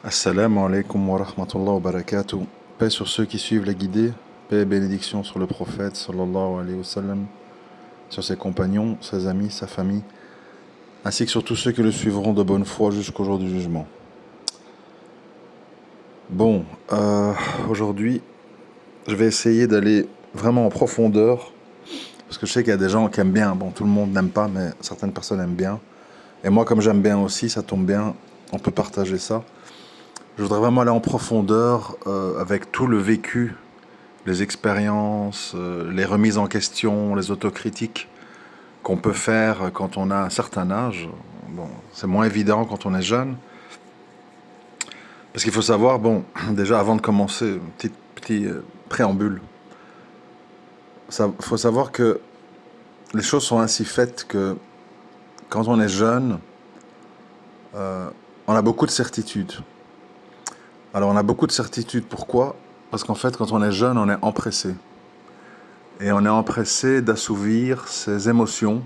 Assalamu alaikum wa rahmatullah wa barakatuh. Paix sur ceux qui suivent les guidés, paix et bénédiction sur le prophète sallallahu alayhi wa sallam, sur ses compagnons, ses amis, sa famille, ainsi que sur tous ceux qui le suivront de bonne foi jusqu'au jour du jugement. Bon, aujourd'hui, je vais essayer d'aller vraiment en profondeur, parce que je sais qu'il y a des gens qui aiment bien, bon, tout le monde n'aime pas, mais certaines personnes aiment bien. Et moi, comme j'aime bien aussi, ça tombe bien, on peut partager ça. Je voudrais vraiment aller en profondeur avec tout le vécu, les expériences, les remises en question, les autocritiques qu'on peut faire quand on a un certain âge. Bon, c'est moins évident quand on est jeune. Parce qu'il faut savoir, bon, déjà avant de commencer, petit préambule. Il faut savoir que les choses sont ainsi faites que quand on est jeune, on a beaucoup de certitudes. Alors on a beaucoup de certitudes, pourquoi ? Parce qu'en fait, quand on est jeune, on est empressé. Et on est empressé d'assouvir ses émotions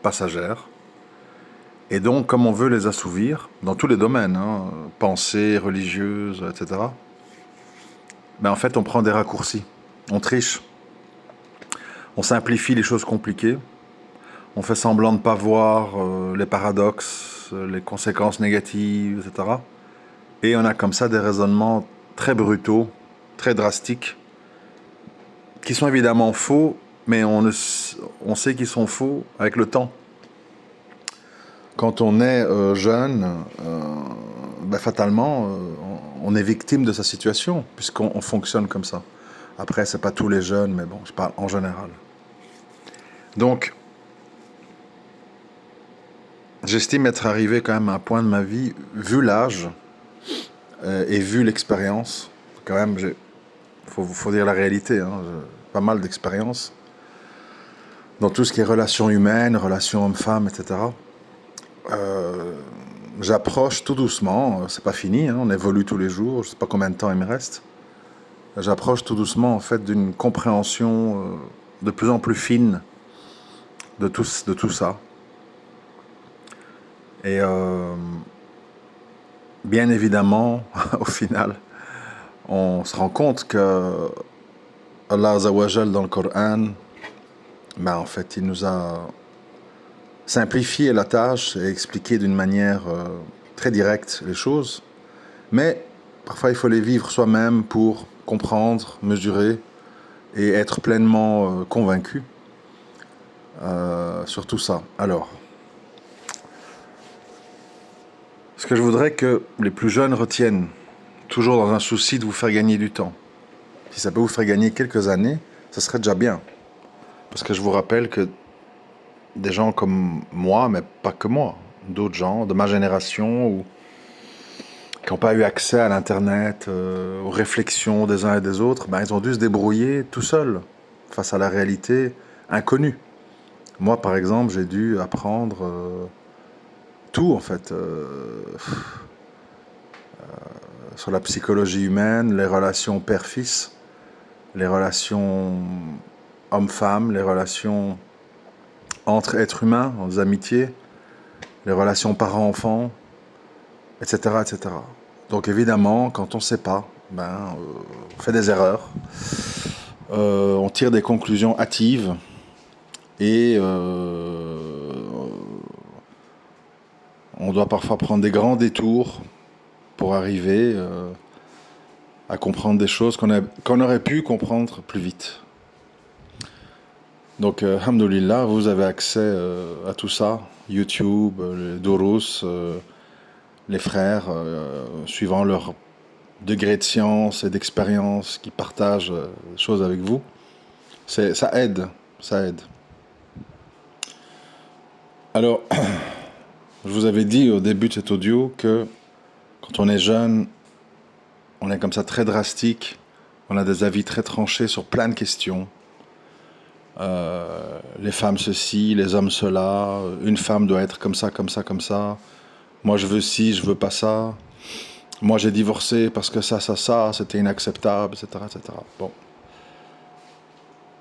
passagères. Et donc, comme on veut les assouvir, dans tous les domaines, pensée, religieuse, etc., ben en fait, on prend des raccourcis. On triche. On simplifie les choses compliquées. On fait semblant de ne pas voir les paradoxes, les conséquences négatives, etc. Et on a comme ça des raisonnements très brutaux, très drastiques, qui sont évidemment faux, mais on sait qu'ils sont faux avec le temps. Quand on est jeune, ben fatalement, on est victime de sa situation, puisqu'on fonctionne comme ça. Après, c'est pas tous les jeunes, mais bon, je parle en général. Donc, j'estime être arrivé quand même à un point de ma vie, vu l'âge et vu l'expérience. Quand même, faut dire la réalité, j'ai pas mal d'expérience dans tout ce qui est relations humaines, relations hommes-femmes, etc. J'approche tout doucement, c'est pas fini, on évolue tous les jours, je sais pas combien de temps il me reste. J'approche tout doucement en fait d'une compréhension de plus en plus fine de tout ça. Et bien évidemment, au final, on se rend compte que Allah Azawajal dans le Coran, ben en fait, il nous a simplifié la tâche et expliqué d'une manière très directe les choses. Mais parfois, il faut les vivre soi-même pour comprendre, mesurer et être pleinement convaincu sur tout ça. Alors, ce que je voudrais que les plus jeunes retiennent, toujours dans un souci de vous faire gagner du temps, si ça peut vous faire gagner quelques années, ça serait déjà bien. Parce que je vous rappelle que des gens comme moi, mais pas que moi, d'autres gens de ma génération ou qui n'ont pas eu accès à l'internet, aux réflexions des uns et des autres, ben, ils ont dû se débrouiller tout seuls face à la réalité inconnue. Moi, par exemple, j'ai dû apprendre tout, en fait, sur la psychologie humaine, les relations père-fils, les relations homme-femme, les relations entre êtres humains, en amitiés, les relations parents-enfants, etc., etc. Donc évidemment, quand on ne sait pas, on fait des erreurs, on tire des conclusions hâtives et on doit parfois prendre des grands détours pour arriver à comprendre des choses qu'on aurait pu comprendre plus vite. Donc, alhamdoulilah, vous avez accès à tout ça, YouTube, les durus, les frères, suivant leur degré de science et d'expérience, qui partagent des choses avec vous. Ça aide, ça aide. Alors, je vous avais dit au début de cet audio que quand on est jeune, on est comme ça très drastique, on a des avis très tranchés sur plein de questions. Les femmes ceci, les hommes cela, une femme doit être comme ça, comme ça, comme ça. Moi je veux ci, je veux pas ça. Moi j'ai divorcé parce que ça, c'était inacceptable, etc., etc. Bon.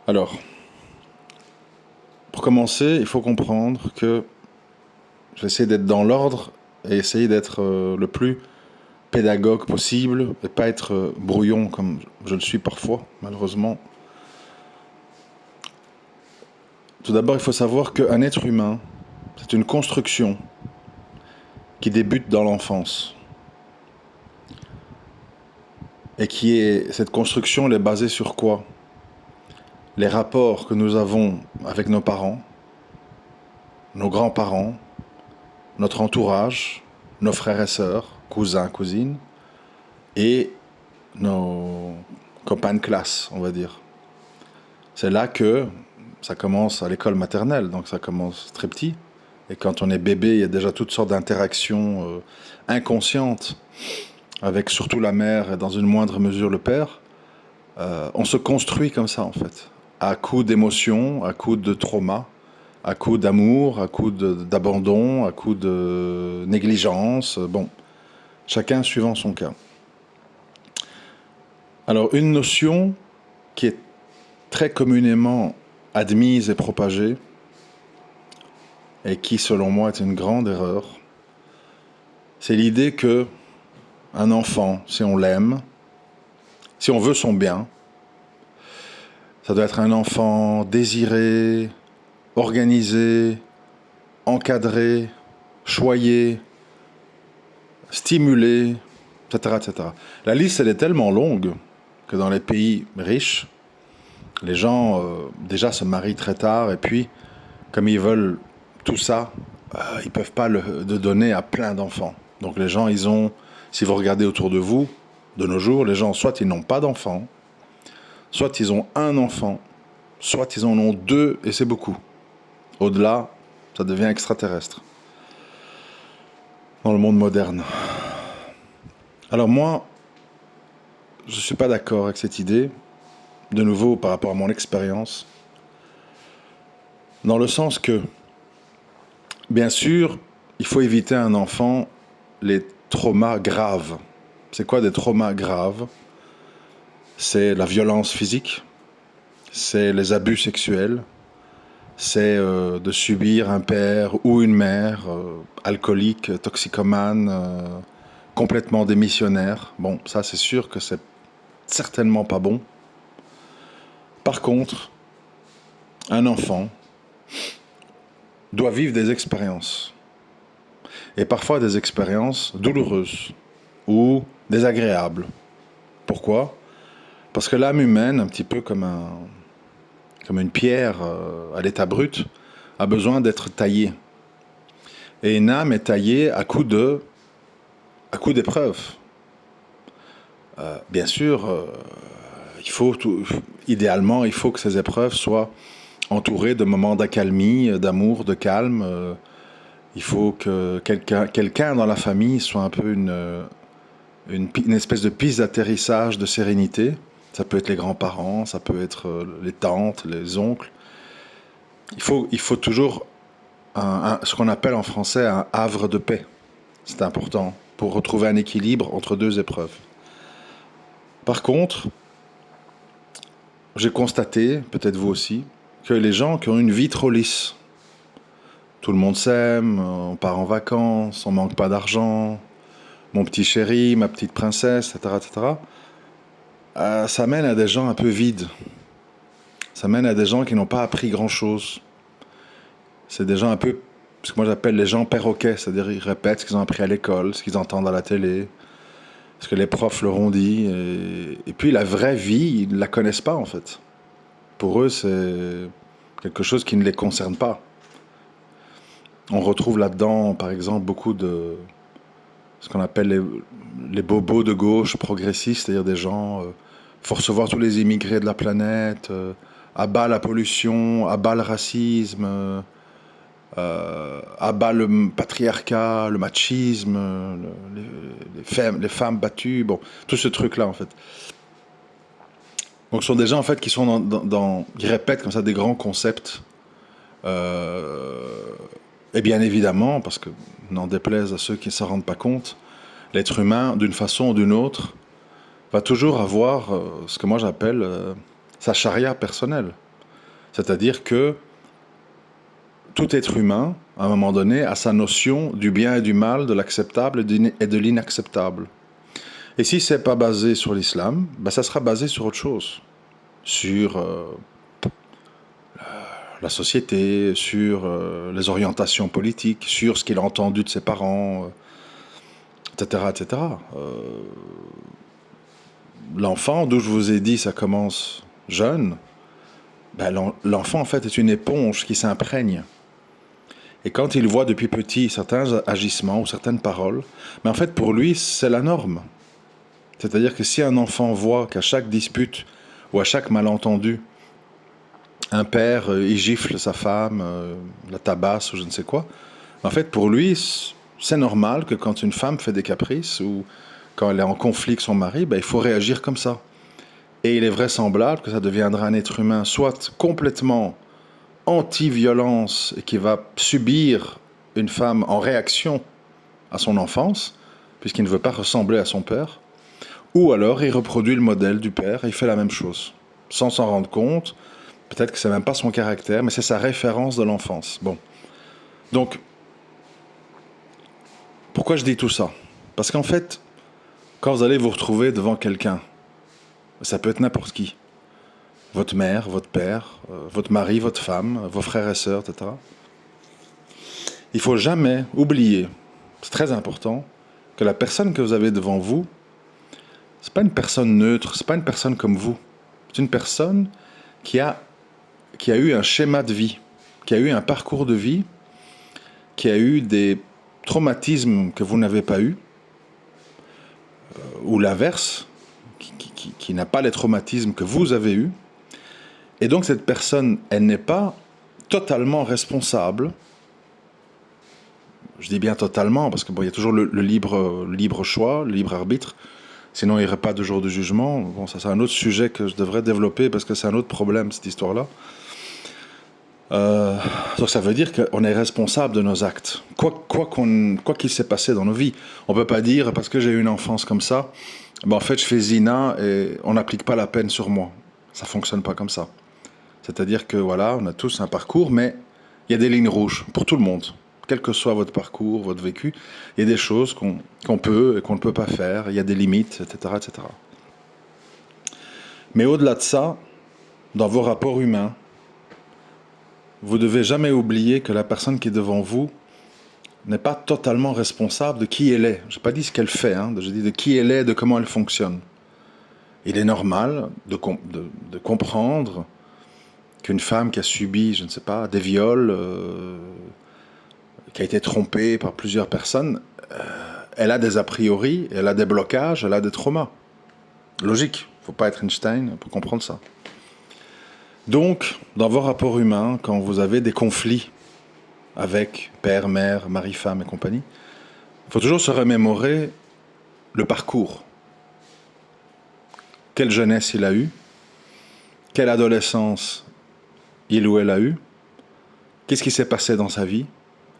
Alors, pour commencer, il faut comprendre que je vais essayer d'être dans l'ordre et essayer d'être le plus pédagogue possible et pas être brouillon comme je le suis parfois, malheureusement. Tout d'abord, il faut savoir qu'un être humain, c'est une construction qui débute dans l'enfance. Et cette construction, elle est basée sur quoi? Les rapports que nous avons avec nos parents, nos grands-parents, notre entourage, nos frères et sœurs, cousins, cousines, et nos copains de classe, on va dire. C'est là que ça commence à l'école maternelle, donc ça commence très petit. Et quand on est bébé, il y a déjà toutes sortes d'interactions inconscientes avec surtout la mère et dans une moindre mesure le père. On se construit comme ça en fait, à coup d'émotions, à coup de trauma, à coup d'amour, à coup d'abandon, à coup de négligence. Bon, chacun suivant son cas. Alors une notion qui est très communément admise et propagée, et qui selon moi est une grande erreur, c'est l'idée que un enfant, si on l'aime, si on veut son bien, ça doit être un enfant désiré, organisé, encadré, choyé, stimulé, etc., etc. La liste, elle est tellement longue que dans les pays riches, les gens déjà se marient très tard et puis, comme ils veulent tout ça, ils ne peuvent pas le donner à plein d'enfants. Donc les gens, ils ont, si vous regardez autour de vous, de nos jours, les gens, soit ils n'ont pas d'enfants, soit ils ont un enfant, soit ils en ont deux et c'est beaucoup. Au-delà, ça devient extraterrestre dans le monde moderne. Alors moi, je ne suis pas d'accord avec cette idée, de nouveau par rapport à mon expérience, dans le sens que, bien sûr, il faut éviter à un enfant les traumas graves. C'est quoi des traumas graves? C'est la violence physique, c'est les abus sexuels, c'est de subir un père ou une mère alcoolique, toxicomane, complètement démissionnaire. Bon, ça c'est sûr que c'est certainement pas bon. Par contre, un enfant doit vivre des expériences. Et parfois des expériences douloureuses ou désagréables. Pourquoi? Parce que l'âme humaine, un petit peu comme une pierre à l'état brut, a besoin d'être taillée. Et une âme est taillée à coup d'épreuves. Bien sûr, idéalement, il faut que ces épreuves soient entourées de moments d'accalmie, d'amour, de calme. Il faut que quelqu'un dans la famille soit un peu une espèce de piste d'atterrissage de sérénité. Ça peut être les grands-parents, ça peut être les tantes, les oncles. Il faut toujours ce qu'on appelle en français un havre de paix. C'est important pour retrouver un équilibre entre deux épreuves. Par contre, j'ai constaté, peut-être vous aussi, que les gens qui ont une vie trop lisse, tout le monde s'aime, on part en vacances, on manque pas d'argent, mon petit chéri, ma petite princesse, etc., etc., ça mène à des gens un peu vides. Ça mène à des gens qui n'ont pas appris grand-chose. C'est des gens un peu, ce que moi j'appelle les gens perroquets, c'est-à-dire ils répètent ce qu'ils ont appris à l'école, ce qu'ils entendent à la télé, ce que les profs leur ont dit. Et puis la vraie vie, ils ne la connaissent pas en fait. Pour eux, c'est quelque chose qui ne les concerne pas. On retrouve là-dedans, par exemple, beaucoup de ce qu'on appelle les bobos de gauche progressistes, c'est-à-dire des gens, faut recevoir tous les immigrés de la planète, à bas la pollution, à bas le racisme, à bas le patriarcat, le machisme, les femmes battues, bon, tout ce truc-là en fait. Donc ce sont des gens en fait qui sont qui répètent comme ça des grands concepts. Et bien évidemment, parce que n'en déplaise à ceux qui ne s'en rendent pas compte, l'être humain, d'une façon ou d'une autre, va toujours avoir ce que moi j'appelle sa charia personnelle. C'est-à-dire que tout être humain, à un moment donné, a sa notion du bien et du mal, de l'acceptable et de l'inacceptable. Et si c'est pas basé sur l'islam, ben ça sera basé sur autre chose. Sur la société, sur les orientations politiques, sur ce qu'il a entendu de ses parents, etc. etc. L'enfant, d'où je vous ai dit, ça commence jeune, ben l'enfant en fait est une éponge qui s'imprègne. Et quand il voit depuis petit certains agissements ou certaines paroles, mais en fait pour lui c'est la norme. C'est-à-dire que si un enfant voit qu'à chaque dispute ou à chaque malentendu, un père il gifle sa femme, la tabasse ou je ne sais quoi, en fait pour lui c'est normal que quand une femme fait des caprices ou quand elle est en conflit avec son mari, ben, il faut réagir comme ça. Et il est vraisemblable que ça deviendra un être humain soit complètement anti-violence et qui va subir une femme en réaction à son enfance, puisqu'il ne veut pas ressembler à son père, ou alors il reproduit le modèle du père et il fait la même chose, sans s'en rendre compte. Peut-être que c'est même pas son caractère, mais c'est sa référence de l'enfance. Bon. Donc, pourquoi je dis tout ça? Parce qu'en fait, quand vous allez vous retrouver devant quelqu'un, ça peut être n'importe qui, votre mère, votre père, votre mari, votre femme, vos frères et sœurs, etc. Il faut jamais oublier, c'est très important, que la personne que vous avez devant vous, c'est pas une personne neutre, c'est pas une personne comme vous. C'est une personne qui a eu un schéma de vie, qui a eu un parcours de vie, qui a eu des traumatismes que vous n'avez pas eu, ou l'inverse, qui n'a pas les traumatismes que vous avez eus. Et donc cette personne, elle n'est pas totalement responsable. Je dis bien totalement, parce que bon, il y a toujours le libre choix, le libre arbitre. Sinon, il n'y aurait pas de jour de jugement. Bon, ça, c'est un autre sujet que je devrais développer, parce que c'est un autre problème, cette histoire-là. Donc ça veut dire qu'on est responsable de nos actes. Quoi qu'il s'est passé dans nos vies. On ne peut pas dire, parce que j'ai eu une enfance comme ça, ben en fait, je fais zina et on n'applique pas la peine sur moi. Ça ne fonctionne pas comme ça. C'est-à-dire que voilà, on a tous un parcours, mais il y a des lignes rouges pour tout le monde. Quel que soit votre parcours, votre vécu, il y a des choses qu'on peut et qu'on ne peut pas faire, il y a des limites, etc. etc. Mais au-delà de ça, dans vos rapports humains, vous ne devez jamais oublier que la personne qui est devant vous n'est pas totalement responsable de qui elle est. Je n'ai pas dit ce qu'elle fait, hein, je dis de qui elle est, de comment elle fonctionne. Il est normal de comprendre qu'une femme qui a subi, je ne sais pas, des viols, qui a été trompée par plusieurs personnes, elle a des a priori, elle a des blocages, elle a des traumas. Logique, il ne faut pas être Einstein pour comprendre ça. Donc, dans vos rapports humains, quand vous avez des conflits avec père, mère, mari, femme et compagnie, il faut toujours se remémorer le parcours. Quelle jeunesse il a eu, quelle adolescence il ou elle a eu, qu'est-ce qui s'est passé dans sa vie,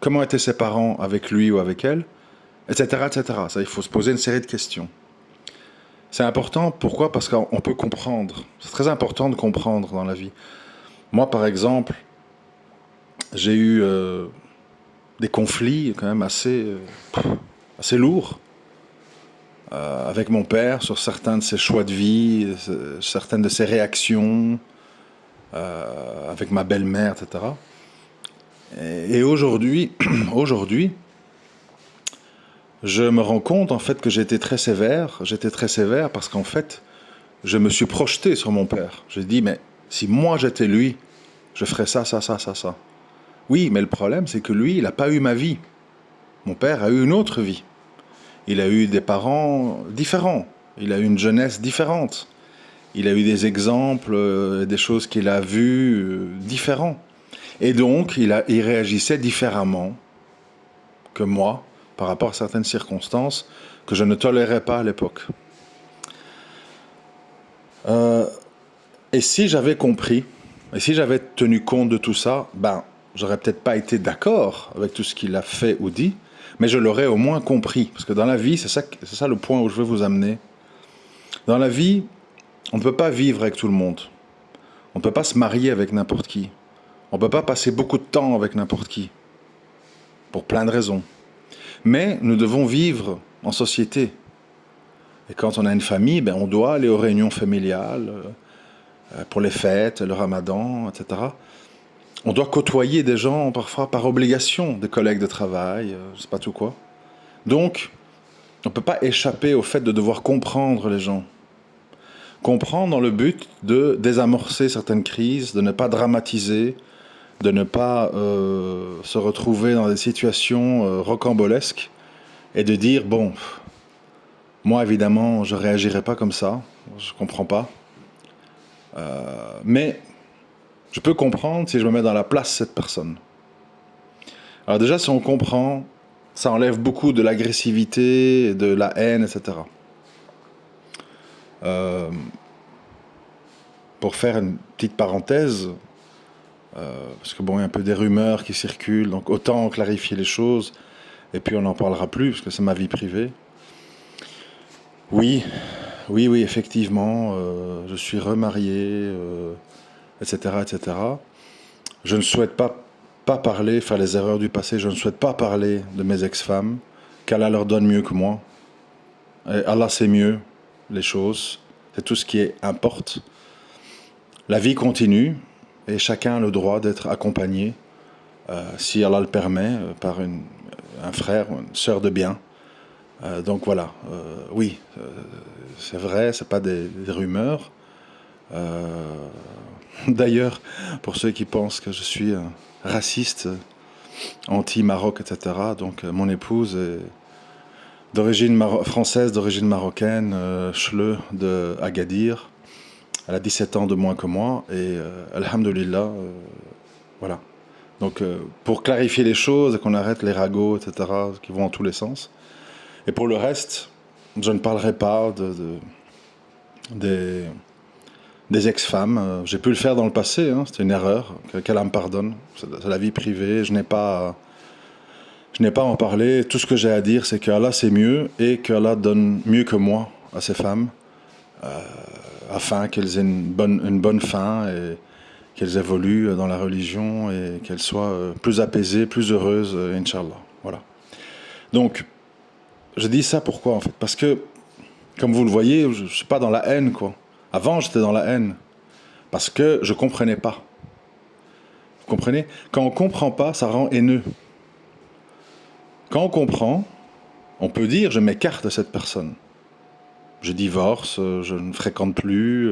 comment étaient ses parents avec lui ou avec elle, etc. etc. Ça, il faut se poser une série de questions. C'est important, pourquoi? Parce qu'on peut comprendre. C'est très important de comprendre dans la vie. Moi, par exemple, j'ai eu des conflits quand même assez lourds avec mon père sur certains de ses choix de vie, certaines de ses réactions, avec ma belle-mère, etc. Et aujourd'hui, je me rends compte en fait que j'étais très sévère. J'étais très sévère parce qu'en fait, je me suis projeté sur mon père. J'ai dit, mais si moi j'étais lui, je ferais ça, ça, ça, ça, ça. Oui, mais le problème, c'est que lui, il n'a pas eu ma vie. Mon père a eu une autre vie. Il a eu des parents différents. Il a eu une jeunesse différente. Il a eu des exemples, des choses qu'il a vues différents. Et donc, il réagissait différemment que moi par rapport à certaines circonstances que je ne tolérais pas à l'époque. Et si j'avais compris, et si j'avais tenu compte de tout ça, ben, j'aurais peut-être pas été d'accord avec tout ce qu'il a fait ou dit, mais je l'aurais au moins compris. Parce que dans la vie, c'est ça le point où je veux vous amener. Dans la vie, on ne peut pas vivre avec tout le monde. On ne peut pas se marier avec n'importe qui. On ne peut pas passer beaucoup de temps avec n'importe qui. Pour plein de raisons. Mais nous devons vivre en société. Et quand on a une famille, ben, on doit aller aux réunions familiales, pour les fêtes, le ramadan, etc. On doit côtoyer des gens parfois par obligation, des collègues de travail, je sais pas tout quoi. Donc, on ne peut pas échapper au fait de devoir comprendre les gens. Comprendre dans le but de désamorcer certaines crises, de ne pas dramatiser, de ne pas se retrouver dans des situations rocambolesques et de dire, bon, moi évidemment, je réagirai pas comme ça, je comprends pas. Mais je peux comprendre si je me mets dans la place de cette personne. Alors déjà, si on comprend, ça enlève beaucoup de l'agressivité, de la haine, etc. Euh, pour faire une petite parenthèse, parce que bon, il y a un peu des rumeurs qui circulent, donc autant clarifier les choses, et puis on n'en parlera plus, parce que c'est ma vie privée. Oui, oui, effectivement, je suis remarié, etc., etc. Je ne souhaite pas parler, faire les erreurs du passé, je ne souhaite pas parler de mes ex-femmes, qu'Allah leur donne mieux que moi. Et Allah sait mieux les choses, c'est tout ce qui importe. La vie continue, et chacun a le droit d'être accompagné, si Allah le permet, par un frère ou une sœur de bien. Donc voilà, oui, c'est vrai, c'est pas des rumeurs. D'ailleurs, pour ceux qui pensent que je suis raciste, anti-Maroc, etc., donc mon épouse est d'origine française, d'origine marocaine, Chleu de Agadir. Elle a 17 ans de moins que moi, et alhamdoulilah, voilà. Donc pour clarifier les choses et qu'on arrête les ragots, etc., qui vont dans tous les sens. Et pour le reste, je ne parlerai pas des ex-femmes. J'ai pu le faire dans le passé, hein, c'était une erreur, qu'Allah me pardonne. C'est la vie privée, je n'ai pas à en parler. Tout ce que j'ai à dire, c'est qu'Allah c'est mieux et qu'Allah donne mieux que moi à ces femmes, afin qu'elles aient une bonne fin et qu'elles évoluent dans la religion et qu'elles soient plus apaisées, plus heureuses, Inch'Allah. Voilà. Donc, je dis ça pourquoi en fait? Parce que, comme vous le voyez, je ne suis pas dans la haine, quoi. Avant, j'étais dans la haine. Parce que je ne comprenais pas. Vous comprenez? Quand on ne comprend pas, ça rend haineux. Quand on comprend, on peut dire je m'écarte de cette personne. Je divorce, je ne fréquente plus,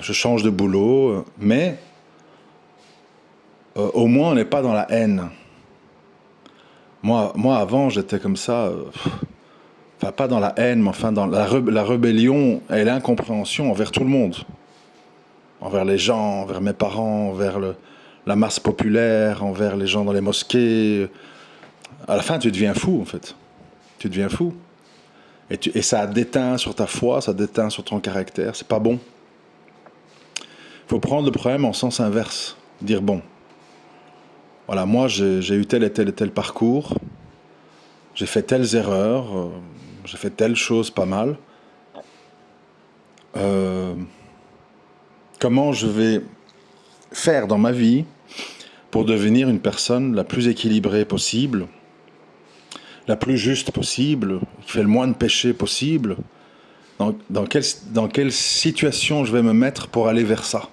je change de boulot, mais au moins on n'est pas dans la haine. Moi avant, j'étais comme ça, enfin pas dans la haine, mais enfin dans la rébellion et l'incompréhension envers tout le monde. Envers les gens, envers mes parents, envers la masse populaire, envers les gens dans les mosquées. À la fin, tu deviens fou, en fait. Tu deviens fou. Et ça déteint sur ta foi, ça déteint sur ton caractère. C'est pas bon. Il faut prendre le problème en sens inverse. Dire, bon, voilà, moi, j'ai eu tel et tel parcours. J'ai fait telles erreurs. J'ai fait telle chose pas mal. Comment je vais faire dans ma vie pour devenir une personne la plus équilibrée possible, la plus juste possible, qui fait le moins de péchés possible. Dans quelle situation je vais me mettre pour aller vers ça?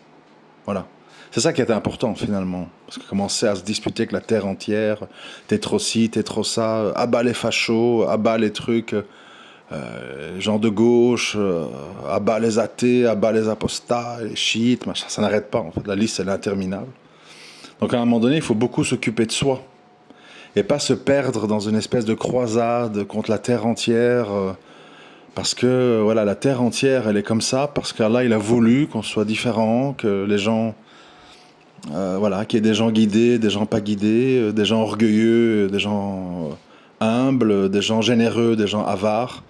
Voilà. C'est ça qui est important finalement. Parce que commencer à se disputer avec la terre entière, t'es trop ci, t'es trop ça, abat les fachos, abat les trucs, gens de gauche, abat les athées, abat les apostats, les chiites, machin, ça n'arrête pas en fait. La liste elle est interminable. Donc à un moment donné, il faut beaucoup s'occuper de soi. Et pas se perdre dans une espèce de croisade contre la terre entière, parce que voilà, la terre entière, elle est comme ça, parce qu'Allah, il a voulu qu'on soit différents, que les gens, voilà, qu'il y ait des gens guidés, des gens pas guidés, des gens orgueilleux, des gens humbles, des gens généreux, des gens avares.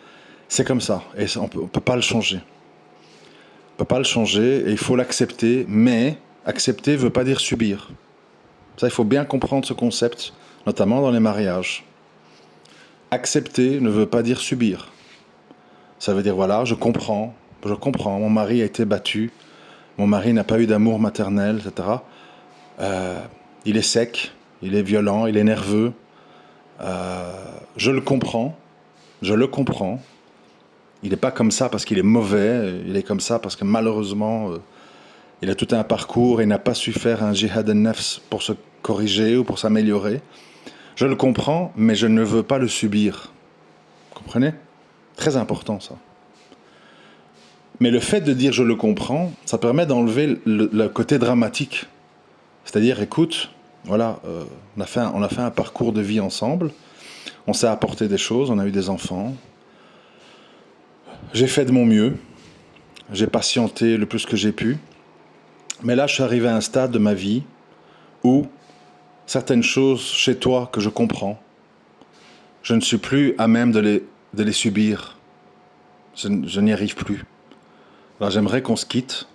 C'est comme ça, et on peut pas le changer. On peut pas le changer, et il faut l'accepter, mais accepter veut pas dire subir. Ça, il faut bien comprendre ce concept, notamment dans les mariages. Accepter ne veut pas dire subir. Ça veut dire, voilà, je comprends, mon mari a été battu, mon mari n'a pas eu d'amour maternel, etc. Il est sec, il est violent, il est nerveux. Je le comprends, Il n'est pas comme ça parce qu'il est mauvais, il est comme ça parce que malheureusement, il a tout un parcours et il n'a pas su faire un jihad al-nafs pour se corriger ou pour s'améliorer. Je le comprends, mais je ne veux pas le subir. Vous comprenez? Très important ça. Mais le fait de dire je le comprends, ça permet d'enlever le côté dramatique. C'est-à-dire, écoute, voilà, on a fait un parcours de vie ensemble, on s'est apporté des choses, on a eu des enfants, j'ai fait de mon mieux, j'ai patienté le plus que j'ai pu, mais là je suis arrivé à un stade de ma vie où certaines choses chez toi que je comprends, je ne suis plus à même de les subir, je n'y arrive plus. Alors j'aimerais qu'on se quitte,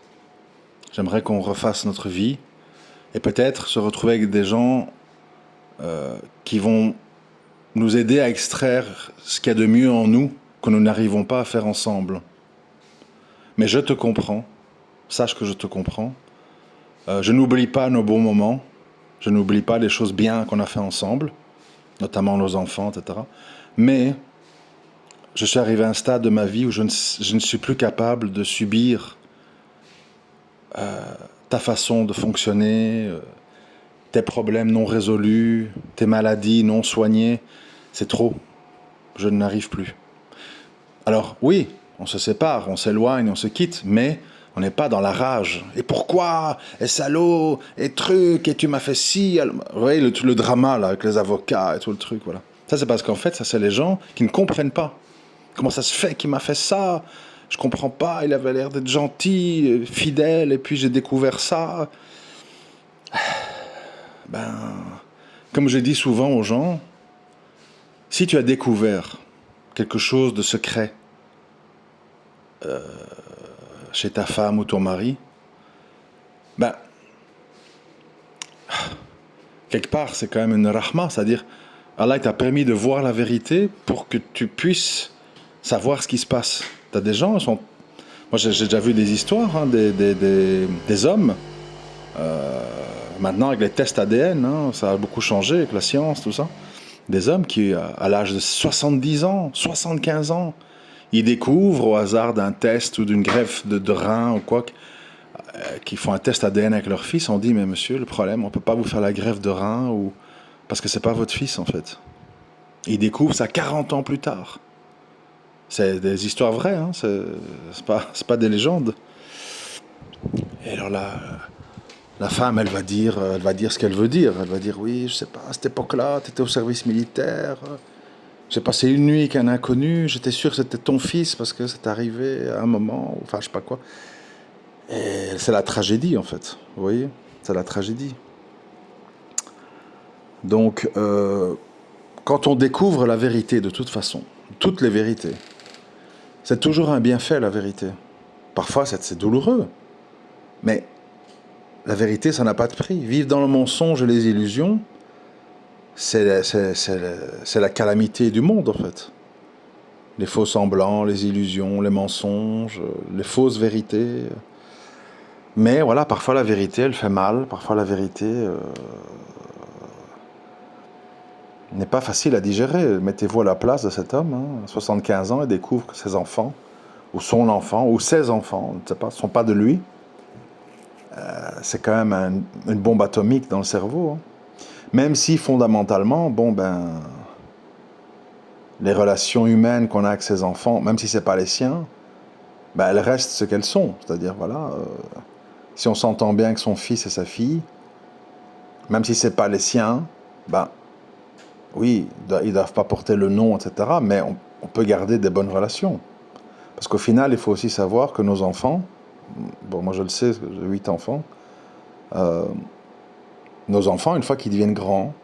j'aimerais qu'on refasse notre vie, et peut-être se retrouver avec des gens qui vont nous aider à extraire ce qu'il y a de mieux en nous que nous n'arrivons pas à faire ensemble. Mais je te comprends, sache que je te comprends. Je n'oublie pas nos bons moments, je n'oublie pas les choses bien qu'on a fait ensemble, notamment nos enfants, etc. Mais je suis arrivé à un stade de ma vie où je ne suis plus capable de subir ta façon de fonctionner, tes problèmes non résolus, tes maladies non soignées. C'est trop. Je n'arrive plus. Alors oui, on se sépare, on s'éloigne, on se quitte, mais on n'est pas dans la rage. Et pourquoi? Et salaud? Et truc? Et tu m'as fait ci? Vous voyez le drama là, avec les avocats et tout le truc, voilà. Ça c'est parce qu'en fait, ça c'est les gens qui ne comprennent pas. Comment ça se fait qu'il m'a fait ça? Je comprends pas, il avait l'air d'être gentil, fidèle, et puis j'ai découvert ça. Ben, comme je dis souvent aux gens, si tu as découvert quelque chose de secret chez ta femme ou ton mari, ben, quelque part, c'est quand même une rahma, c'est-à-dire, Allah t'a permis de voir la vérité pour que tu puisses savoir ce qui se passe. T'as des gens, moi j'ai déjà vu des histoires, hein, des hommes, maintenant avec les tests ADN, hein, ça a beaucoup changé avec la science, tout ça. Des hommes qui, à l'âge de 70 ans, 75 ans, ils découvrent au hasard d'un test ou d'une greffe de rein ou quoi, qui font un test ADN avec leur fils. On dit, mais monsieur, le problème, on ne peut pas vous faire la greffe de rein ou parce que c'est pas votre fils en fait. Et ils découvrent ça 40 ans plus tard. C'est des histoires vraies, hein, c'est pas des légendes. Et alors là, la femme, elle va dire ce qu'elle veut dire. Elle va dire, oui, je sais pas, à cette époque-là, tu étais au service militaire. J'ai passé une nuit avec un inconnu. J'étais sûr que c'était ton fils parce que c'est arrivé à un moment, enfin, je sais pas quoi. Et c'est la tragédie, en fait. Vous voyez? C'est la tragédie. Donc, quand on découvre la vérité, de toute façon, toutes les vérités, c'est toujours un bienfait, la vérité. Parfois, c'est douloureux. Mais la vérité, ça n'a pas de prix. Vivre dans le mensonge et les illusions, c'est la calamité du monde, en fait. Les faux semblants, les illusions, les mensonges, les fausses vérités. Mais voilà, parfois la vérité, elle fait mal. Parfois la vérité n'est pas facile à digérer. Mettez-vous à la place de cet homme, hein, 75 ans, et découvre que ses enfants, ou son enfant, ou ses enfants, on ne sait pas, ne sont pas de lui. C'est quand même une bombe atomique dans le cerveau. Hein. Même si fondamentalement, bon ben, les relations humaines qu'on a avec ses enfants, même si c'est pas les siens, ben elles restent ce qu'elles sont. C'est-à-dire voilà, si on s'entend bien avec son fils et sa fille, même si c'est pas les siens, ben oui, ils doivent pas porter le nom, etc. Mais on peut garder des bonnes relations. Parce qu'au final, il faut aussi savoir que nos enfants, bon moi je le sais, j'ai 8 enfants, nos enfants, une fois qu'ils deviennent grands,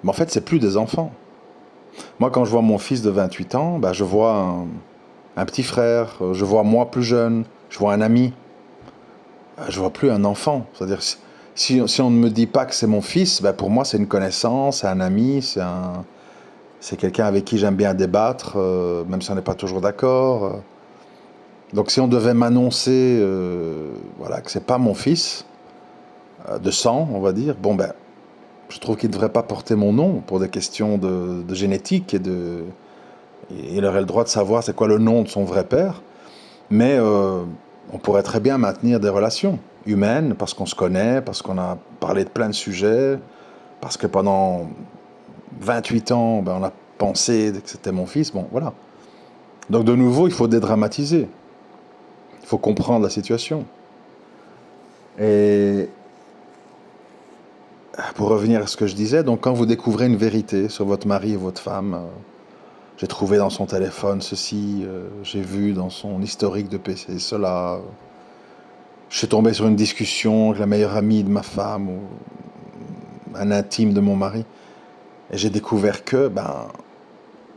mais en fait, c'est plus des enfants. Moi, quand je vois mon fils de 28 ans, ben, je vois un petit frère, je vois moi plus jeune, je vois un ami. Je vois plus un enfant. C'est-à-dire, si on ne me dit pas que c'est mon fils, ben, pour moi, c'est une connaissance, c'est un ami, c'est quelqu'un avec qui j'aime bien débattre, même si on n'est pas toujours d'accord. Donc, si on devait m'annoncer voilà, que c'est pas mon fils, de sang, on va dire, bon ben, je trouve qu'il ne devrait pas porter mon nom pour des questions de génétique et Il aurait le droit de savoir c'est quoi le nom de son vrai père, mais on pourrait très bien maintenir des relations humaines parce qu'on se connaît, parce qu'on a parlé de plein de sujets, parce que pendant 28 ans, ben, on a pensé que c'était mon fils. Bon, voilà. Donc de nouveau, il faut dédramatiser. Il faut comprendre la situation. Et pour revenir à ce que je disais, donc quand vous découvrez une vérité sur votre mari ou votre femme, j'ai trouvé dans son téléphone ceci, j'ai vu dans son historique de PC cela, je suis tombé sur une discussion avec la meilleure amie de ma femme ou un intime de mon mari, et j'ai découvert que ben,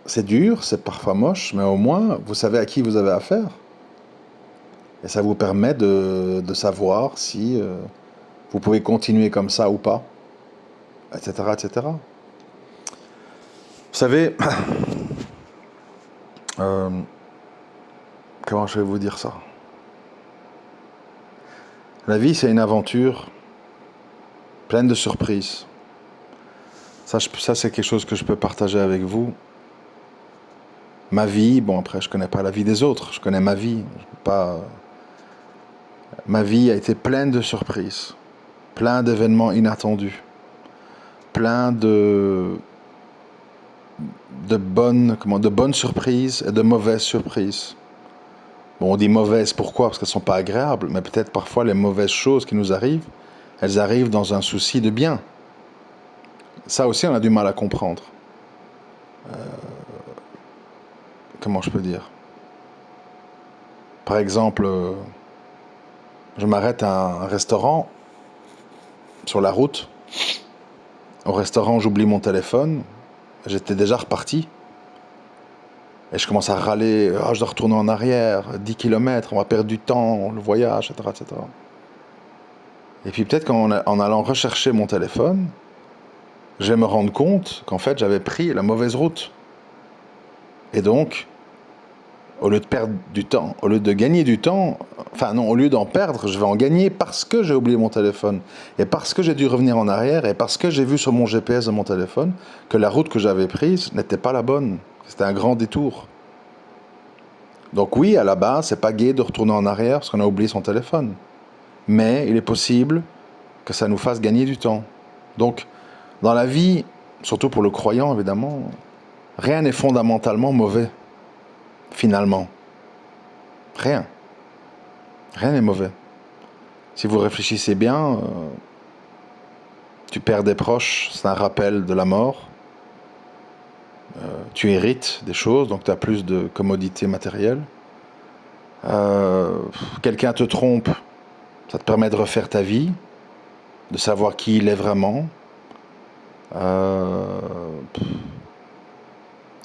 c'est dur, c'est parfois moche, mais au moins vous savez à qui vous avez affaire. Et ça vous permet de savoir si vous pouvez continuer comme ça ou pas, etc., etc. Vous savez, comment je vais vous dire ça? La vie, c'est une aventure pleine de surprises. Ça c'est quelque chose que je peux partager avec vous. Ma vie, bon après, je connais pas la vie des autres, je connais ma vie. Je peux pas... Ma vie a été pleine de surprises, plein d'événements inattendus, plein de bonnes surprises et de mauvaises surprises. Bon, on dit mauvaises, pourquoi? Parce qu'elles ne sont pas agréables, mais peut-être parfois les mauvaises choses qui nous arrivent, elles arrivent dans un souci de bien. Ça aussi, on a du mal à comprendre. Comment je peux dire? Par exemple, je m'arrête à un restaurant, sur la route. Au restaurant, j'oublie mon téléphone. J'étais déjà reparti. Et je commence à râler, oh, je dois retourner en arrière, 10 km, on va perdre du temps, le voyage, etc. etc. Et puis peut-être qu'en allant rechercher mon téléphone, je vais me rendre compte qu'en fait j'avais pris la mauvaise route. Et donc, au lieu de perdre du temps, au lieu de gagner du temps, enfin non, au lieu d'en perdre, je vais en gagner parce que j'ai oublié mon téléphone. Et parce que j'ai dû revenir en arrière, et parce que j'ai vu sur mon GPS de mon téléphone que la route que j'avais prise n'était pas la bonne. C'était un grand détour. Donc oui, à la base, c'est pas gai de retourner en arrière parce qu'on a oublié son téléphone. Mais il est possible que ça nous fasse gagner du temps. Donc, dans la vie, surtout pour le croyant, évidemment, rien n'est fondamentalement mauvais, finalement. Rien. Rien n'est mauvais. Si vous réfléchissez bien, tu perds des proches, c'est un rappel de la mort. Tu hérites des choses, donc tu as plus de commodité matérielle. Quelqu'un te trompe, ça te permet de refaire ta vie, de savoir qui il est vraiment.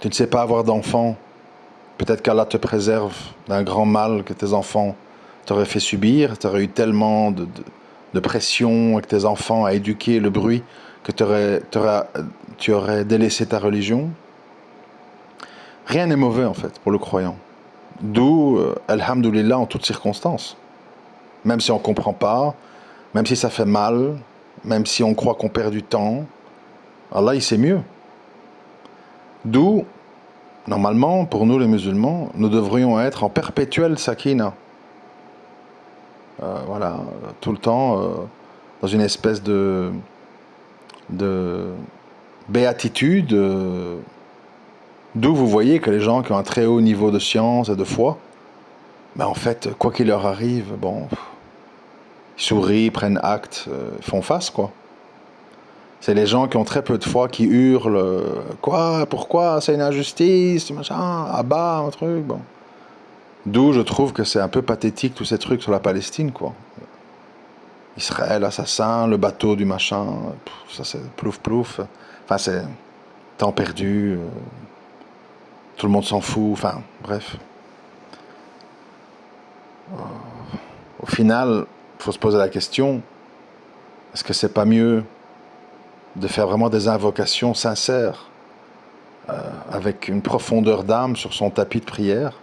Tu ne sais pas avoir d'enfant, peut-être qu'Allah te préserve d'un grand mal que tes enfants t'auraient fait subir. Tu aurais eu tellement de pression avec tes enfants à éduquer le bruit que tu aurais délaissé ta religion. Rien n'est mauvais en fait pour le croyant. D'où, alhamdoulilah, en toutes circonstances. Même si on ne comprend pas, même si ça fait mal, même si on croit qu'on perd du temps, Allah il sait mieux. D'où, normalement, pour nous les musulmans, nous devrions être en perpétuelle sakina. Voilà, tout le temps, dans une espèce de béatitude. D'où vous voyez que les gens qui ont un très haut niveau de science et de foi, ben en fait, quoi qu'il leur arrive, bon, ils sourient, prennent acte, font face, quoi. C'est les gens qui ont très peu de foi qui hurlent, quoi, pourquoi, c'est une injustice, machin, abat, un truc, bon. D'où je trouve que c'est un peu pathétique tous ces trucs sur la Palestine, quoi. Israël, assassin, le bateau du machin, ça c'est plouf plouf. Enfin, c'est temps perdu, tout le monde s'en fout, enfin, bref. Au final, il faut se poser la question, est-ce que c'est pas mieux de faire vraiment des invocations sincères, avec une profondeur d'âme sur son tapis de prière,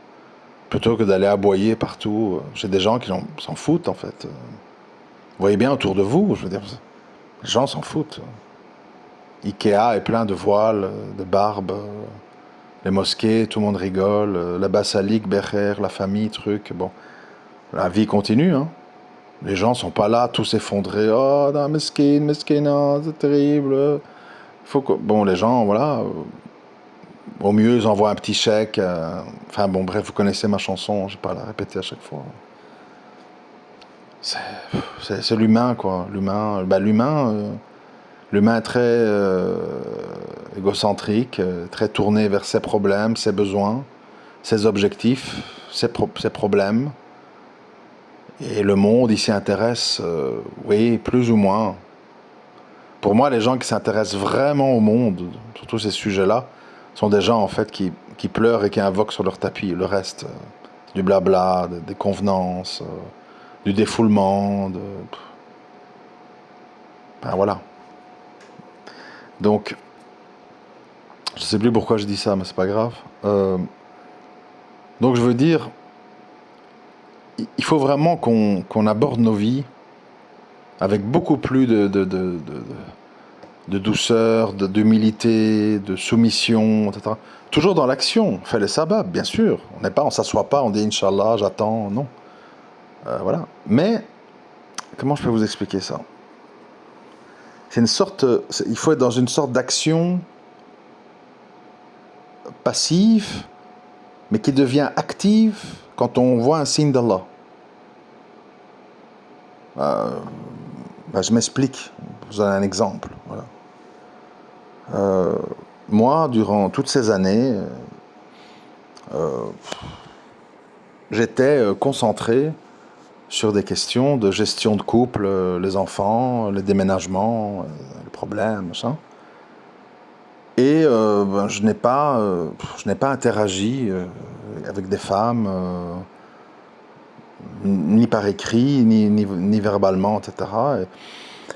plutôt que d'aller aboyer partout chez des gens qui s'en foutent, en fait. Vous voyez bien autour de vous, je veux dire, les gens s'en foutent. Ikea est plein de voiles, de barbes, les mosquées, tout le monde rigole, la basalique, Becher, la famille, truc, bon. La vie continue, hein. Les gens sont pas là, tous effondrés. Oh, non, mesquina, c'est terrible. Faut que... Bon, les gens, voilà. Au mieux, ils envoient un petit chèque. Enfin, bon, bref, vous connaissez ma chanson, je vais pas la répéter à chaque fois. C'est l'humain, quoi. L'humain est très égocentrique, très tourné vers ses problèmes, ses besoins, ses objectifs, ses problèmes. Et le monde, il s'y intéresse, oui, plus ou moins. Pour moi, les gens qui s'intéressent vraiment au monde, sur tous ces sujets-là, sont des gens, en fait, qui pleurent et qui invoquent sur leur tapis. Le reste, c'est du blabla, des convenances, du défoulement, ben voilà. Donc, je sais plus pourquoi je dis ça, mais c'est pas grave. Donc, je veux dire, il faut vraiment qu'on aborde nos vies avec beaucoup plus de douceur, d'humilité, de soumission, etc. Toujours dans l'action. On fait les sabbats, bien sûr. On s'assoit pas, on dit Inch'Allah, j'attends, non. Voilà. Mais, comment je peux vous expliquer ça? Il faut être dans une sorte d'action passive, mais qui devient active quand on voit un signe d'Allah. Je m'explique. Je vous donne un exemple. Voilà. Moi, durant toutes ces années, j'étais concentré sur des questions de gestion de couple, les enfants, les déménagements, les problèmes, machin. Et je n'ai pas interagi avec des femmes, ni par écrit, ni verbalement, etc.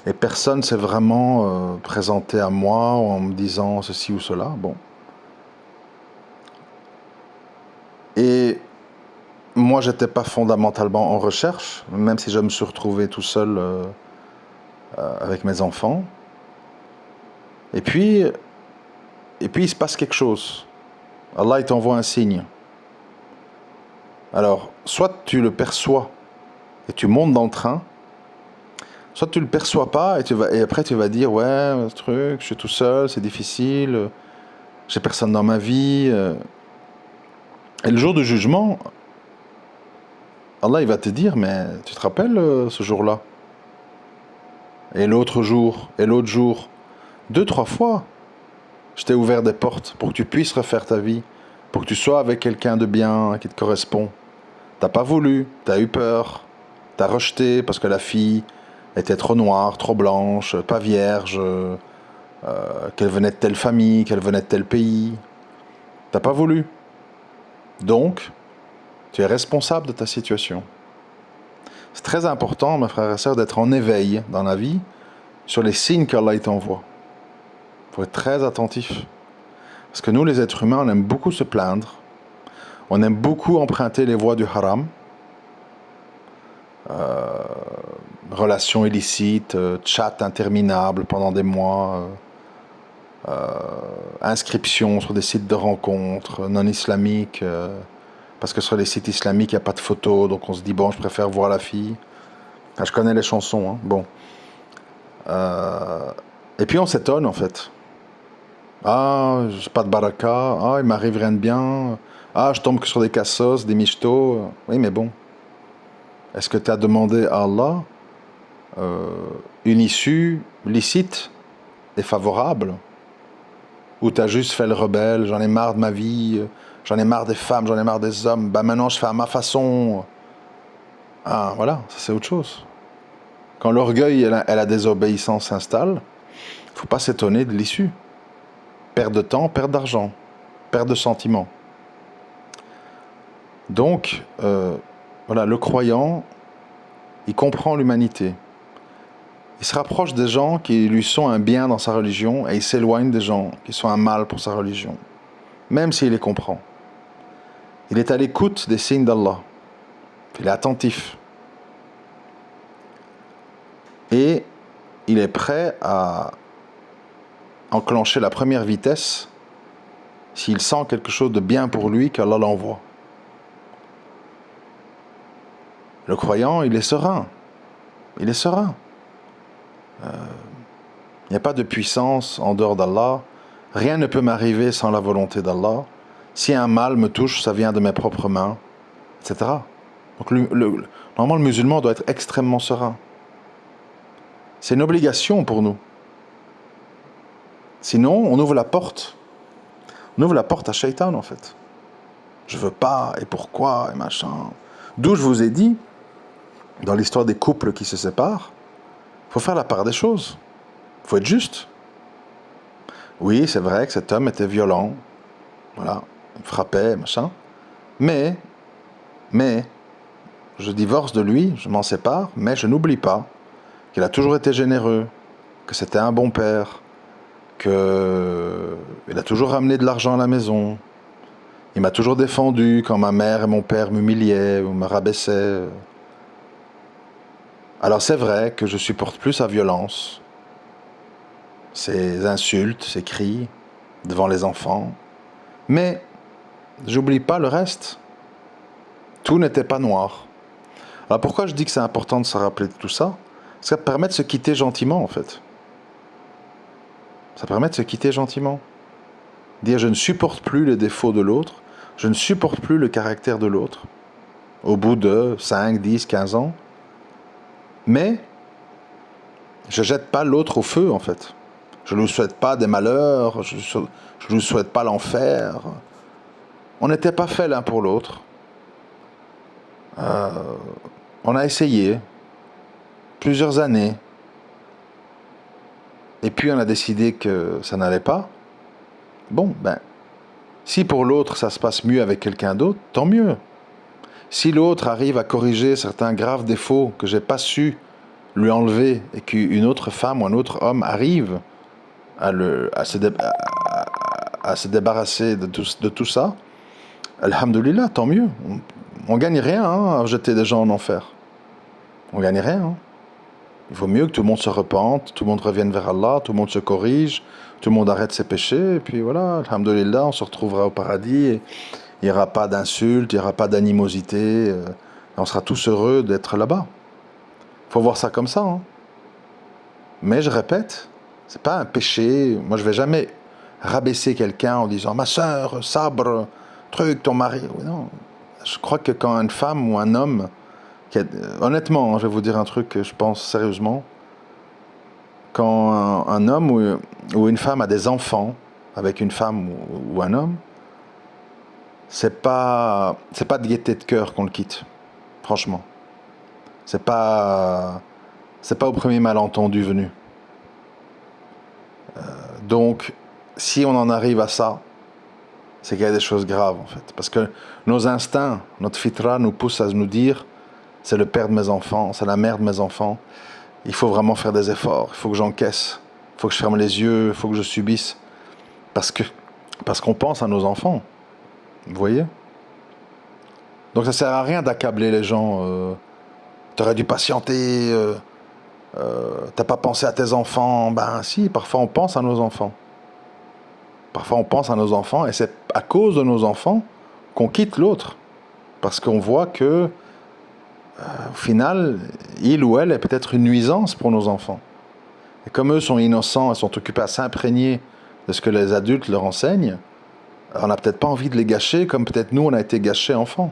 Et personne s'est vraiment présenté à moi en me disant ceci ou cela. Bon. Et moi, j'étais pas fondamentalement en recherche, même si je me suis retrouvé tout seul avec mes enfants. Et puis, il se passe quelque chose. Allah, il t'envoie un signe. Alors, soit tu le perçois et tu montes dans le train, soit tu le perçois pas et après tu vas dire ouais, ce truc, je suis tout seul, c'est difficile, j'ai personne dans ma vie. Et le jour du jugement, Allah il va te dire mais tu te rappelles ce jour-là? Et l'autre jour, et l'autre jour, 2, 3 fois, je t'ai ouvert des portes pour que tu puisses refaire ta vie, pour que tu sois avec quelqu'un de bien, qui te correspond. T'as pas voulu, t'as eu peur, t'as rejeté parce que la fille était trop noire, trop blanche, pas vierge, qu'elle venait de telle famille, qu'elle venait de tel pays. T'as pas voulu. Donc, tu es responsable de ta situation. C'est très important, mes frères et sœurs, d'être en éveil dans la vie sur les signes qu'Allah t'envoie. Il faut être très attentif. Parce que nous, les êtres humains, on aime beaucoup se plaindre. On aime beaucoup emprunter les voies du haram. Relations illicites, chats interminables pendant des mois, inscriptions sur des sites de rencontres non islamiques, parce que sur les sites islamiques, il n'y a pas de photos, donc on se dit, bon, je préfère voir la fille. Enfin, je connais les chansons, hein. Bon. Et puis on s'étonne, en fait. Ah, j'ai pas de baraka, ah, il m'arrive rien de bien, ah, je tombe que sur des cassos, des michtos. Oui, mais bon. Est-ce que tu as demandé à Allah une issue licite et favorable? Ou tu as juste fait le rebelle, j'en ai marre de ma vie, j'en ai marre des femmes, j'en ai marre des hommes, bah maintenant je fais à ma façon. Ah, voilà, ça c'est autre chose. Quand l'orgueil et la désobéissance s'installent, il ne faut pas s'étonner de l'issue. Perte de temps, perte d'argent, perte de sentiments. Donc, voilà, le croyant, il comprend l'humanité. Il se rapproche des gens qui lui sont un bien dans sa religion et il s'éloigne des gens qui sont un mal pour sa religion, même s'il les comprend. Il est à l'écoute des signes d'Allah. Il est attentif. Et il est prêt à enclencher la première vitesse s'il sent quelque chose de bien pour lui, qu'Allah l'envoie. Le croyant, il est serein. Il est serein. Il n'y a pas de puissance en dehors d'Allah. Rien ne peut m'arriver sans la volonté d'Allah. Si un mal me touche, ça vient de mes propres mains, etc. Donc normalement, le musulman doit être extrêmement serein. C'est une obligation pour nous. Sinon, on ouvre la porte. On ouvre la porte à Shaitan, en fait. Je veux pas, et pourquoi, et machin. D'où je vous ai dit, dans l'histoire des couples qui se séparent, il faut faire la part des choses. Il faut être juste. Oui, c'est vrai que cet homme était violent. Voilà, il frappait, machin. Mais, je divorce de lui, je m'en sépare, mais je n'oublie pas qu'il a toujours été généreux, que c'était un bon père, qu'il a toujours ramené de l'argent à la maison. Il m'a toujours défendu quand ma mère et mon père m'humiliaient ou me rabaissaient. Alors c'est vrai que je supporte plus sa violence, ses insultes, ses cris devant les enfants, mais j'oublie pas le reste. Tout n'était pas noir. Alors pourquoi je dis que c'est important de se rappeler de tout ça? Ça permet de se quitter gentiment, en fait. Ça permet de se quitter gentiment. Dire je ne supporte plus les défauts de l'autre, je ne supporte plus le caractère de l'autre, au bout de 5, 10, 15 ans. Mais je ne jette pas l'autre au feu, en fait. Je ne lui souhaite pas des malheurs, je ne lui souhaite pas l'enfer. On n'était pas fait l'un pour l'autre. On a essayé plusieurs années. Et puis on a décidé que ça n'allait pas. Bon, ben, si pour l'autre ça se passe mieux avec quelqu'un d'autre, tant mieux. Si l'autre arrive à corriger certains graves défauts que j'ai pas su lui enlever et qu'une autre femme ou un autre homme arrive à se débarrasser de tout ça, alhamdoulilah, tant mieux. On gagne rien à jeter des gens en enfer. On gagne rien. Il vaut mieux que tout le monde se repente, tout le monde revienne vers Allah, tout le monde se corrige, tout le monde arrête ses péchés, et puis voilà, alhamdoulilah, on se retrouvera au paradis, et il n'y aura pas d'insultes, il n'y aura pas d'animosité, et on sera tous heureux d'être là-bas. Il faut voir ça comme ça. Mais je répète, c'est pas un péché. Moi, je vais jamais rabaisser quelqu'un en disant « Ma sœur, sabre, truc, ton mari ». Non. Je crois que quand une femme ou un homme... Honnêtement, je vais vous dire un truc que je pense sérieusement. Quand un homme ou une femme a des enfants avec une femme ou un homme, c'est pas de gaieté de cœur qu'on le quitte, franchement. C'est pas au premier malentendu venu. Donc, si on en arrive à ça, c'est qu'il y a des choses graves en fait. Parce que nos instincts, notre fitra nous pousse à nous dire c'est le père de mes enfants, c'est la mère de mes enfants. Il faut vraiment faire des efforts, il faut que j'encaisse, il faut que je ferme les yeux, il faut que je subisse. Parce qu'on pense à nos enfants. Vous voyez? Donc ça sert à rien d'accabler les gens. T'aurais dû patienter, t'as pas pensé à tes enfants. Ben si, parfois on pense à nos enfants. Parfois on pense à nos enfants et c'est à cause de nos enfants qu'on quitte l'autre. Parce qu'on voit que au final, il ou elle est peut-être une nuisance pour nos enfants. Et comme eux sont innocents et sont occupés à s'imprégner de ce que les adultes leur enseignent, on n'a peut-être pas envie de les gâcher comme peut-être nous on a été gâchés enfants.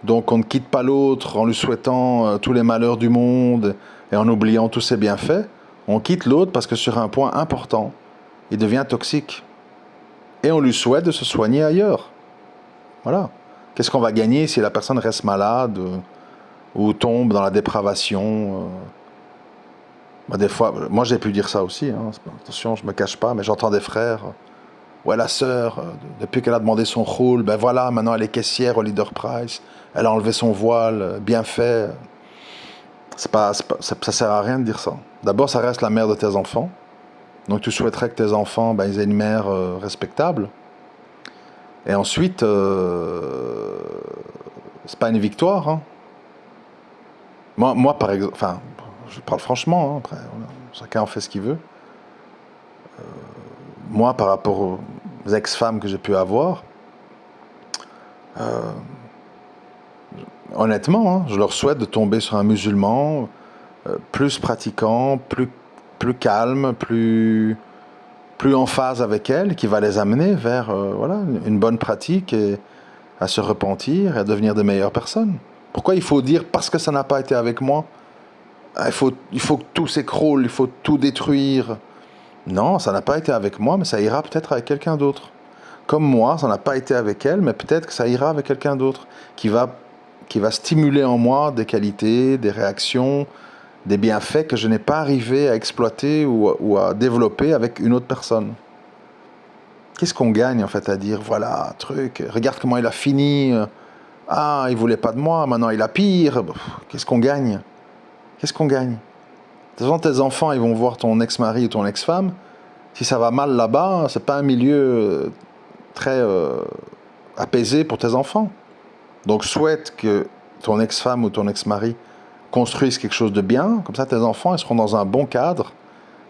Donc on ne quitte pas l'autre en lui souhaitant tous les malheurs du monde et en oubliant tous ses bienfaits. On quitte l'autre parce que sur un point important, il devient toxique. Et on lui souhaite de se soigner ailleurs. Voilà. Qu'est-ce qu'on va gagner si la personne reste malade ou tombe dans la dépravation des fois, moi j'ai pu dire ça aussi, attention, je me cache pas, mais j'entends des frères, ouais la sœur, depuis qu'elle a demandé son rôle, ben voilà, maintenant elle est caissière au Leader Price, elle a enlevé son voile, bien fait. Ça sert à rien de dire ça. D'abord, ça reste la mère de tes enfants, donc tu souhaiterais que tes enfants, ils aient une mère respectable. Et ensuite, c'est pas une victoire. Moi, par exemple, enfin, je parle franchement, après, voilà, chacun en fait ce qu'il veut. Moi, par rapport ex-femmes que j'ai pu avoir, honnêtement, hein, je leur souhaite de tomber sur un musulman plus pratiquant, plus calme, plus en phase avec elles, qui va les amener vers voilà, une bonne pratique et à se repentir et à devenir de meilleures personnes. Pourquoi il faut dire parce que ça n'a pas été avec moi, il faut que tout s'écroule, il faut tout détruire. Non, ça n'a pas été avec moi, mais ça ira peut-être avec quelqu'un d'autre. Comme moi, ça n'a pas été avec elle, mais peut-être que ça ira avec quelqu'un d'autre qui va stimuler en moi des qualités, des réactions, des bienfaits que je n'ai pas arrivé à exploiter ou à développer avec une autre personne. Qu'est-ce qu'on gagne en fait à dire, voilà, truc, regarde comment il a fini, ah, il voulait pas de moi, maintenant il a pire. Qu'est-ce qu'on gagne? Qu'est-ce qu'on gagne? De toute façon, tes enfants, ils vont voir ton ex-mari ou ton ex-femme. Si ça va mal là-bas, c'est pas un milieu très apaisé pour tes enfants. Donc souhaite que ton ex-femme ou ton ex-mari construise quelque chose de bien, comme ça tes enfants ils seront dans un bon cadre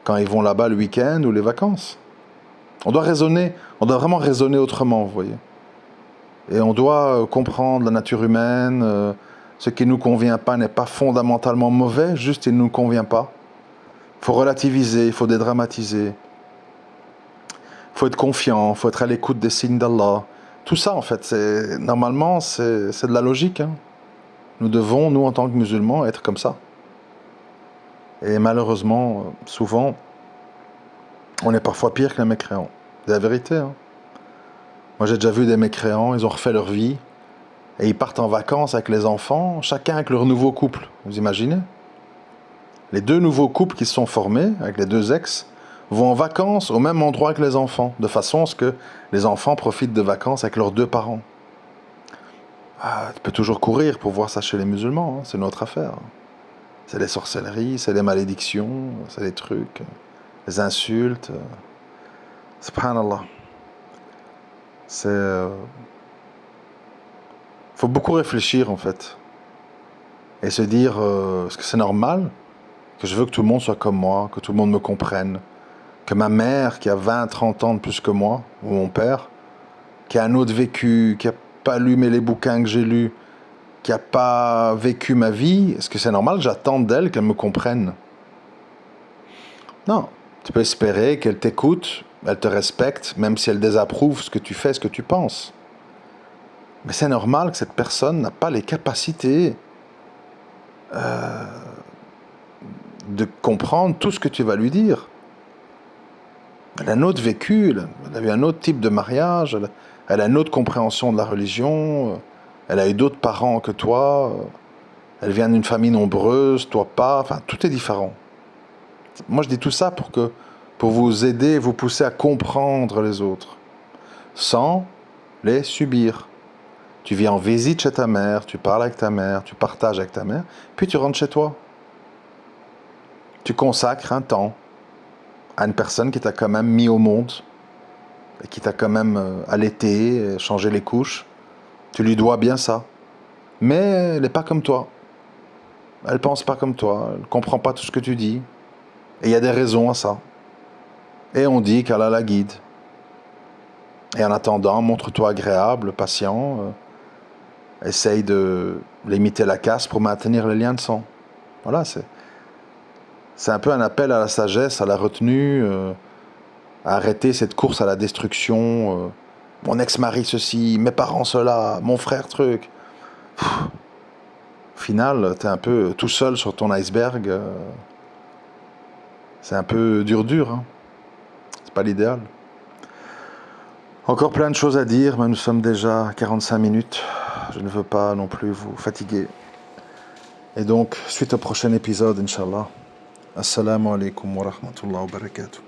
quand ils vont là-bas le week-end ou les vacances. On doit vraiment raisonner autrement, vous voyez. Et on doit comprendre la nature humaine, ce qui ne nous convient pas n'est pas fondamentalement mauvais, juste il ne nous convient pas. Il faut relativiser, il faut dédramatiser. Il faut être confiant, il faut être à l'écoute des signes d'Allah. Tout ça, en fait, normalement, c'est de la logique. Hein. Nous devons, nous, en tant que musulmans, être comme ça. Et malheureusement, souvent, on est parfois pire que les mécréants. C'est la vérité. Hein. Moi, j'ai déjà vu des mécréants, ils ont refait leur vie, et ils partent en vacances avec les enfants, chacun avec leur nouveau couple. Vous imaginez? Les deux nouveaux couples qui se sont formés, avec les deux ex, vont en vacances au même endroit que les enfants, de façon à ce que les enfants profitent de vacances avec leurs deux parents. Ah, tu peux toujours courir pour voir ça chez les musulmans, hein, c'est une autre affaire. C'est les sorcelleries, c'est les malédictions, c'est les trucs, les insultes. Subhanallah. Faut beaucoup réfléchir en fait. Et se dire, est-ce que c'est normal que je veux que tout le monde soit comme moi, que tout le monde me comprenne, que ma mère qui a 20-30 ans de plus que moi, ou mon père, qui a un autre vécu, qui n'a pas lu mais les bouquins que j'ai lus, qui n'a pas vécu ma vie, est-ce que c'est normal que j'attende d'elle qu'elle me comprenne? Non. Tu peux espérer qu'elle t'écoute, elle te respecte, même si elle désapprouve ce que tu fais, ce que tu penses. Mais c'est normal que cette personne n'a pas les capacités de comprendre tout ce que tu vas lui dire. Elle a un autre vécu, elle a eu un autre type de mariage, elle a une autre compréhension de la religion, elle a eu d'autres parents que toi, elle vient d'une famille nombreuse, toi pas, enfin tout est différent. Moi je dis tout ça pour vous aider, vous pousser à comprendre les autres, sans les subir. Tu viens en visite chez ta mère, tu parles avec ta mère, tu partages avec ta mère, puis tu rentres chez toi. Tu consacres un temps à une personne qui t'a quand même mis au monde, et qui t'a quand même allaité, changé les couches. Tu lui dois bien ça. Mais elle n'est pas comme toi. Elle pense pas comme toi, elle comprend pas tout ce que tu dis. Et il y a des raisons à ça. Et on dit qu'Allah la guide. Et en attendant, montre-toi agréable, patient, essaye de limiter la casse pour maintenir les liens de sang. Voilà, c'est un peu un appel à la sagesse, à la retenue, à arrêter cette course à la destruction. Mon ex-mari ceci, mes parents cela, mon frère truc. Au final, t'es un peu tout seul sur ton iceberg. C'est un peu dur. Hein. C'est pas l'idéal. Encore plein de choses à dire, mais nous sommes déjà à 45 minutes. Je ne veux pas non plus vous fatiguer. Et donc, suite au prochain épisode, Inch'Allah. Assalamu alaikum wa rahmatullahi wa barakatuh.